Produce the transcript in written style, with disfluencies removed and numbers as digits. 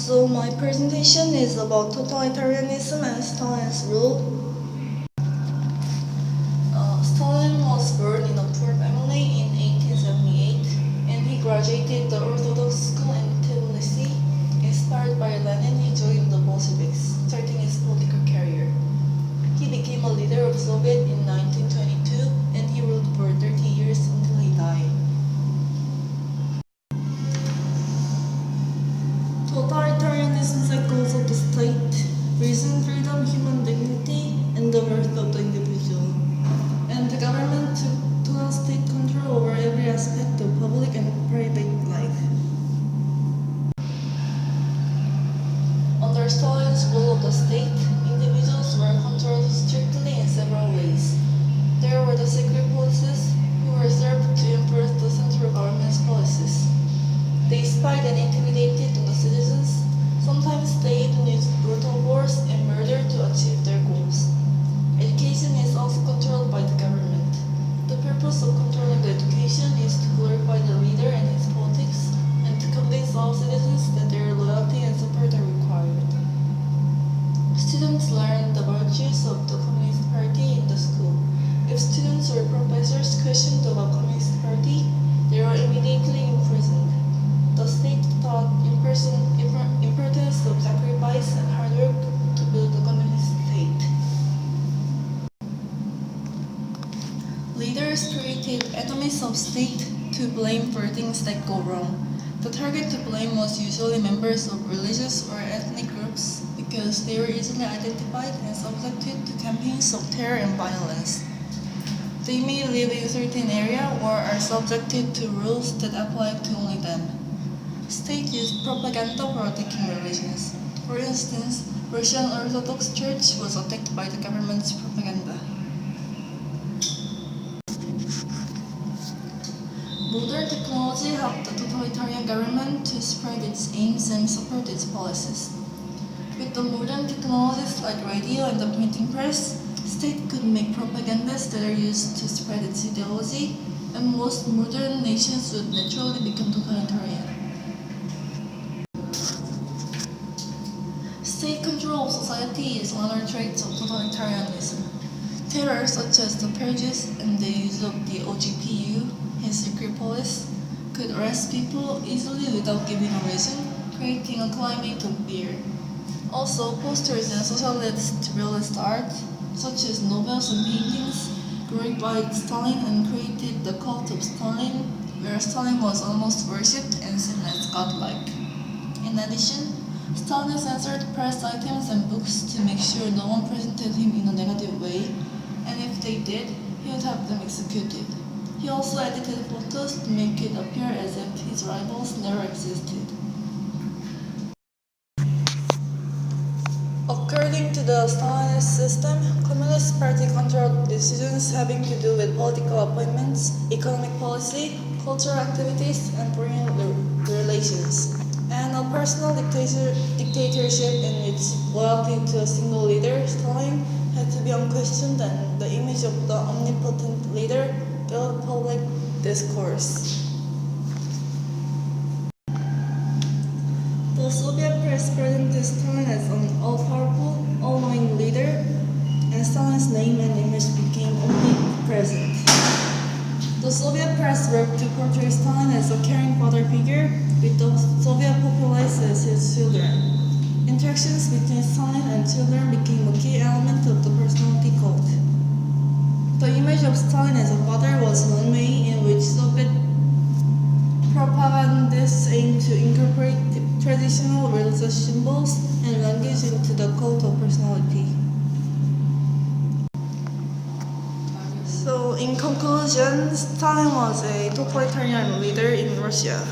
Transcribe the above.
So my presentation is about totalitarianism and Stalin's rule. Stalin was born in a poor family in 1878, and he graduated the Orthodox school in Tbilisi. Inspired by Lenin, he joined the Bolsheviks, starting his political career. He became a leader of Soviet in 1922, and he ruled for 30 years until he died. Totalitarianism's goals of the state: reason, freedom, human dignity, and the worth of the individual. And the government took total state control over every aspect of public and private life. Under Stalin's rule of the state, individuals were controlled strictly in several ways. There were the secret policies, who were served to enforce the central government's policies. They spied and intimidated the citizens. Sometimes they even used brutal force and murder to achieve their goals. Education is also controlled by the government. The purpose of controlling the education is to glorify the leader and his politics, and to convince all citizens that their loyalty and support are required. Students learn the virtues of the Communist Party in the school. If students or professors questioned about Communist Party, they were immediately imprisoned. The state taught importance of sacrifice and hard work to build the communist state. Leaders created enemies of state to blame for things that go wrong. The target to blame was usually members of religious or ethnic groups because they were easily identified and subjected to campaigns of terror and violence. They may live in a certain area or are subjected to rules that apply to only them. State used propaganda for attacking religions. For instance, Russian Orthodox Church was attacked by the government's propaganda. Modern technology helped the totalitarian government to spread its aims and support its policies. With the modern technologies like radio and the printing press, state could make propagandas that are used to spread its ideology, and most modern nations would naturally become totalitarian. State control of society is one of the traits of totalitarianism. Terror such as the purges and the use of the OGPU, his secret police, could arrest people easily without giving a reason, creating a climate of fear. Also, posters and socialist realist art, such as novels and paintings, glorified Stalin and created the cult of Stalin, where Stalin was almost worshipped and seen as godlike. In addition, Stalin censored press items and books to make sure no one presented him in a negative way, and if they did, he would have them executed. He also edited photos to make it appear as if his rivals never existed. According to the Stalinist system, Communist Party controlled decisions having to do with political appointments, economic policy, cultural activities, and foreign relations. And a personal dictatorship in which loyalty to a single leader, Stalin, had to be unquestioned, and the image of the omnipotent leader filled public discourse. The Soviet press presented Stalin as an all-powerful, all-knowing leader, and Stalin's name and image became omnipresent. The Soviet press worked to portray Stalin as a caring father figure, with the Soviet populace as his children. Interactions between Stalin and children became a key element of the personality cult. The image of Stalin as a father was one way in which Soviet propagandists aimed to incorporate traditional religious symbols and language into the cult of personality. So, in conclusion, Stalin was a totalitarian leader in Russia.